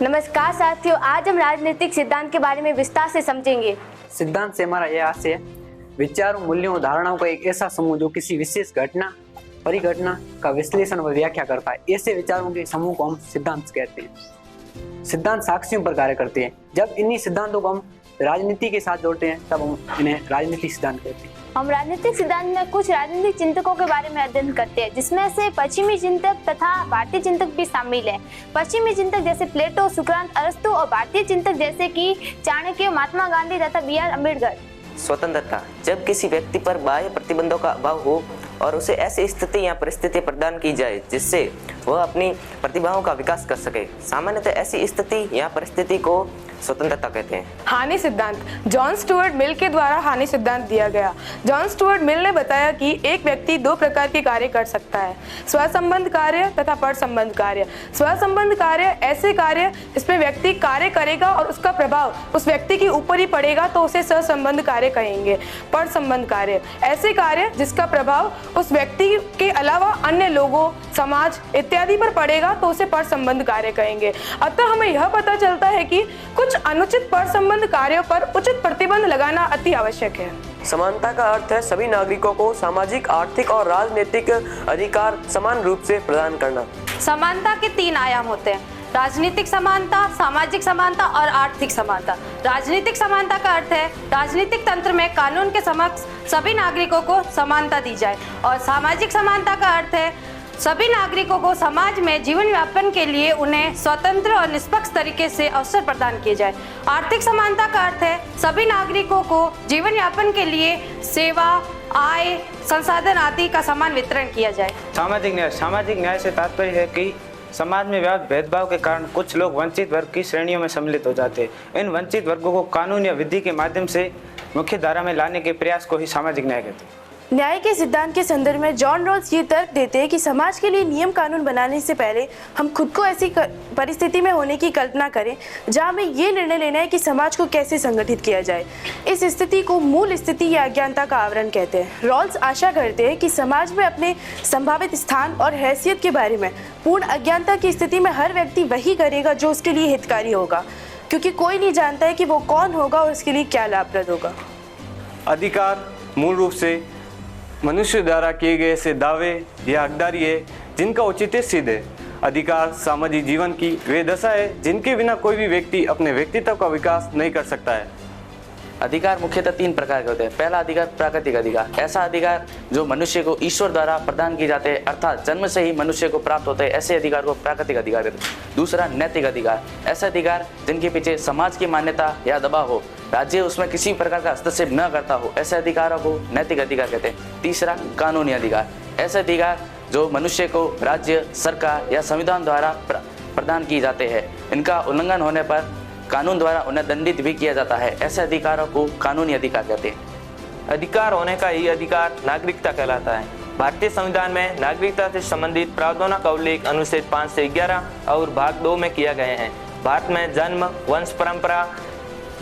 नमस्कार साथियों, आज हम राजनीतिक सिद्धांत के बारे में विस्तार से समझेंगे। सिद्धांत से हमारा यह आशय है विचारों, मूल्यों, धारणाओं का एक ऐसा समूह जो किसी विशेष घटना, परिघटना का विश्लेषण व व्याख्या करता है। ऐसे विचारों के समूह को हम सिद्धांत कहते हैं। सिद्धांत साक्ष्यों पर कार्य करते हैं। जब इन्हीं सिद्धांतों को हम राजनीति के साथ जोड़ते हैं तब हम इन्हें राजनीतिक सिद्धांत कहते हैं। हम राजनीतिक सिद्धांत में कुछ राजनीतिक चिंतकों के बारे में अध्ययन करते हैं, जिसमें से पश्चिमी चिंतक तथा भारतीय चिंतक भी शामिल है। पश्चिमी चिंतक जैसे प्लेटो, सुकरात, अरस्तु और भारतीय चिंतक जैसे कि चाणक्य, महात्मा गांधी तथा B.R. अम्बेडकर। स्वतंत्रता, जब किसी व्यक्ति पर बाह्य प्रतिबंधों का अभाव हो और उसे ऐसी स्थिति या परिस्थिति प्रदान की जाए जिससे वह अपनी प्रतिभाओं का विकास कर सके। सामान्यतः ऐसी स्थिति या परिस्थिति को स्वतंत्रता कहते हैं। हानि सिद्धांत, जॉन स्टुअर्ट मिल के द्वारा हानि सिद्धांत दिया गया। जॉन स्टुअर्ट मिल ने बताया कि एक व्यक्ति दो प्रकार के कार्य कर सकता है, स्वसंबंध कार्य तथा पर संबंध कार्य। स्वसंबंध कार्य ऐसे कार्य जिसमें व्यक्ति कार्य करेगा और उसका प्रभाव उस व्यक्ति के ऊपर ही पड़ेगा तो उसे सहसंबंध कार्य कहेंगे। पर संबंध कार्य ऐसे कार्य जिसका प्रभाव उस व्यक्ति के अलावा अन्य लोगों, समाज इत्यादि पर पड़ेगा तो उसे पर संबंध कार्य कहेंगे। अतः हमें यह पता चलता है कि कुछ अनुचित पर संबंध कार्यों पर उचित प्रतिबंध लगाना अति आवश्यक है। समानता का अर्थ है सभी नागरिकों को सामाजिक, आर्थिक और राजनीतिक अधिकार समान रूप से प्रदान करना। समानता के तीन आयाम होते हैं: राजनीतिक समानता, सामाजिक समानता और आर्थिक समानता। राजनीतिक समानता का अर्थ है राजनीतिक तंत्र में कानून के समक्ष सभी नागरिकों को समानता दी जाए, और सामाजिक समानता का अर्थ है सभी नागरिकों को समाज में जीवन यापन के लिए उन्हें स्वतंत्र और निष्पक्ष तरीके से अवसर प्रदान किए जाए। आर्थिक समानता का अर्थ है सभी नागरिकों को जीवन यापन के लिए सेवा, आय, संसाधन आदि का समान वितरण किया जाए। सामाजिक न्याय से तात्पर्य है कि समाज में व्याप्त भेदभाव के कारण कुछ लोग वंचित वर्ग की श्रेणियों में सम्मिलित हो जाते हैं। इन वंचित वर्गों को कानून या विधि के माध्यम से मुख्य धारा में लाने के प्रयास को ही सामाजिक न्याय कहते हैं। न्याय के सिद्धांत के संदर्भ में जॉन रॉल्स ये तर्क देते हैं कि समाज के लिए नियम कानून बनाने से पहले हम खुद को ऐसी परिस्थिति में होने की कल्पना करें जहां हमें ये निर्णय लेना है कि समाज को कैसे संगठित किया जाए। इस स्थिति को मूल स्थिति या अज्ञानता का आवरण कहते हैं। रॉल्स आशा करते हैं कि समाज में अपने संभावित स्थान और हैसियत के बारे में पूर्ण अज्ञानता की स्थिति में हर व्यक्ति वही करेगा जो उसके लिए हितकारी होगा, क्योंकि कोई नहीं जानता है कि वो कौन होगा और उसके लिए क्या लाभप्रद होगा। अधिकार मूल रूप से मनुष्य द्वारा किए गए ऐसे दावे या हकदारी है जिनका औचित्य सिद्ध है। अधिकार सामाजिक जीवन की वे दशा है जिनके बिना कोई भी व्यक्ति अपने व्यक्तित्व का विकास नहीं कर सकता है। अधिकार मुख्यतः तीन प्रकार के होते हैं। पहला अधिकार प्राकृतिक अधिकार, ऐसा अधिकार जो मनुष्य को ईश्वर द्वारा प्रदान किए जाते हैं, अर्थात जन्म से ही मनुष्य को प्राप्त होते हैं, ऐसे अधिकार को प्राकृतिक अधिकार कहते हैं। दूसरा नैतिक अधिकार, ऐसा अधिकार जिनके पीछे समाज की मान्यता या दबाव हो, राज्य उसमें किसी प्रकार का हस्तक्षेप न करता हो, ऐसे अधिकारों को नैतिक अधिकार कहते हैं। तीसरा कानूनी अधिकार, ऐसे अधिकार जो मनुष्य को राज्य, सरकार या संविधान द्वारा प्रदान किए जाते हैं, इनका उल्लंघन होने पर कानून द्वारा उन्हें दंडित भी किया जाता है, ऐसे अधिकारों को कानूनी अधिकार कहते हैं। अधिकार होने का ही अधिकार नागरिकता कहलाता है। भारतीय संविधान में नागरिकता से संबंधित प्रावधानों का उल्लेख अनुच्छेद 5 से 11 और भाग 2 में किया गए हैं। भारत में जन्म, वंश परंपरा,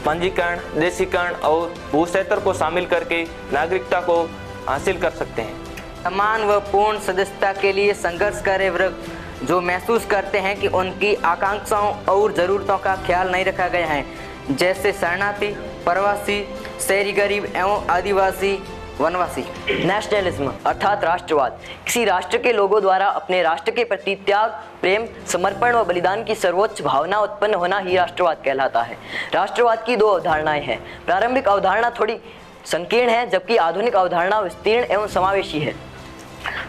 पंजीकरण, देशीकरण और भू क्षेत्र को शामिल करके नागरिकता को हासिल कर सकते हैं। समान व पूर्ण सदस्यता के लिए संघर्ष करे वर्ग जो महसूस करते हैं कि उनकी आकांक्षाओं और ज़रूरतों का ख्याल नहीं रखा गया है, जैसे शरणार्थी, प्रवासी, शहरी गरीब एवं आदिवासी, वनवासी। नेशनलिज्म अर्थात राष्ट्रवाद, किसी राष्ट्र के लोगों द्वारा अपने राष्ट्र के प्रति त्याग, प्रेम, समर्पण व बलिदान की सर्वोच्च भावना उत्पन्न होना ही राष्ट्रवाद कहलाता है। राष्ट्रवाद की दो अवधारणाएं हैं। प्रारंभिक अवधारणा थोड़ी संकीर्ण है, जबकि आधुनिक अवधारणा विस्तीर्ण एवं समावेशी है।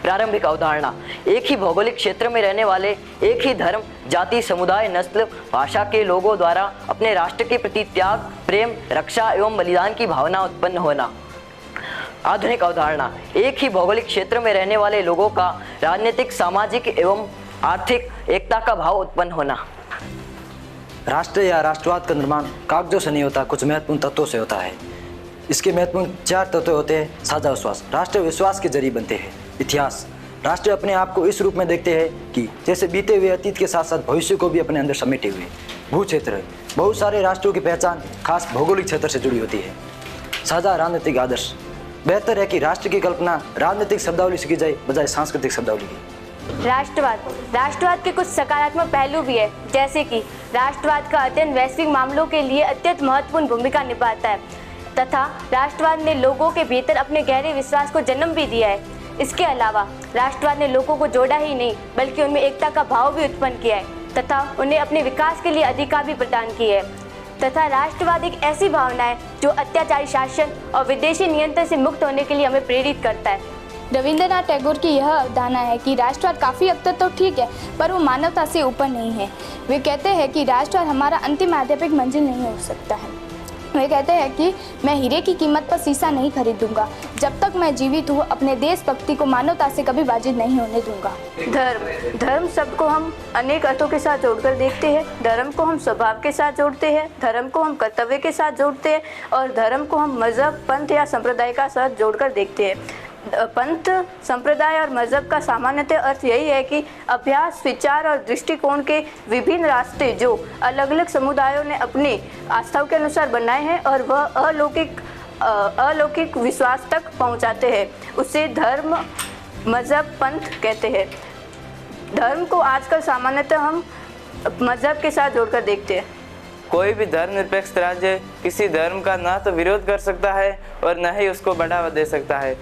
प्रारंभिक अवधारणा, एक ही भौगोलिक क्षेत्र में रहने वाले एक ही धर्म, जाति, समुदाय, नस्ल, भाषा के लोगों द्वारा अपने राष्ट्र के प्रति त्याग, प्रेम, रक्षा एवं बलिदान की भावना उत्पन्न होना। आधुनिक अवधारणा, एक ही भौगोलिक क्षेत्र में रहने वाले लोगों का राजनीतिक, सामाजिक एवं आर्थिक एकता का भाव उत्पन्न होना। राष्ट्र या राष्ट्रवाद का निर्माण कागजों से नहीं होता, कुछ महत्वपूर्ण तत्वों से होता है। इसके महत्वपूर्ण 4 तत्व होते हैं। साझा विश्वास, राष्ट्र विश्वास के जरिए बनते हैं। इतिहास, राष्ट्र अपने आप को इस रूप में देखते हैं कि जैसे बीते हुए अतीत के साथ साथ भविष्य को भी अपने अंदर समेटे हुए। भू क्षेत्र, बहुत सारे राष्ट्रों की पहचान खास भौगोलिक क्षेत्र से जुड़ी होती है। साझा राजनीतिक आदर्श, बेहतर है कि राष्ट्र की कल्पना राजनीतिक शब्दावली से की जाए बजाय सांस्कृतिक शब्दावली की। राष्ट्रवाद के कुछ सकारात्मक पहलू भी है, जैसे कि राष्ट्रवाद का अध्ययन वैश्विक मामलों के लिए अत्यंत महत्वपूर्ण भूमिका निभाता है तथा राष्ट्रवाद ने लोगों के भीतर अपने गहरे विश्वास को जन्म भी दिया है। इसके अलावा राष्ट्रवाद ने लोगों को जोड़ा ही नहीं बल्कि उनमें एकता का भाव भी उत्पन्न किया है तथा उन्हें अपने विकास के लिए अधिकार भी प्रदान किए है तथा राष्ट्रवाद एक ऐसी भावना है जो अत्याचारी शासन और विदेशी नियंत्रण से मुक्त होने के लिए हमें प्रेरित करता है। रविंद्रनाथ टैगोर की यह अवधारणा है कि राष्ट्रवाद काफ़ी हद तक तो ठीक है, पर वो मानवता से ऊपर नहीं है। वे कहते हैं कि राष्ट्रवाद हमारा अंतिम आध्यात्मिक मंजिल नहीं हो सकता है। वे कहते हैं कि मैं हीरे की कीमत पर शीशा नहीं खरीदूंगा, जब तक मैं जीवित हूँ अपने देशभक्ति को मानवता से कभी बाजिद नहीं होने दूंगा। धर्म शब्द को हम अनेक अर्थों के साथ जोड़कर देखते हैं। धर्म को हम स्वभाव के साथ जोड़ते हैं, धर्म को हम कर्तव्य के साथ जोड़ते हैं और धर्म को हम मजहब, पंथ या संप्रदाय का साथ जोड़कर देखते हैं। पंथ, संप्रदाय और मजहब का सामान्यतः अर्थ यही है कि अभ्यास, विचार और दृष्टिकोण के विभिन्न रास्ते जो अलग अलग समुदायों ने अपनी आस्थाओं के अनुसार बनाए हैं और वह अलौकिक विश्वास तक पहुंचाते हैं, उसे धर्म, मजहब, पंथ कहते हैं। धर्म को आजकल सामान्यतः हम मजहब के साथ जोड़कर देखते हैं। कोई भी धर्मनिरपेक्ष राज्य किसी धर्म का ना तो विरोध कर सकता है और न ही उसको बढ़ावा दे सकता है।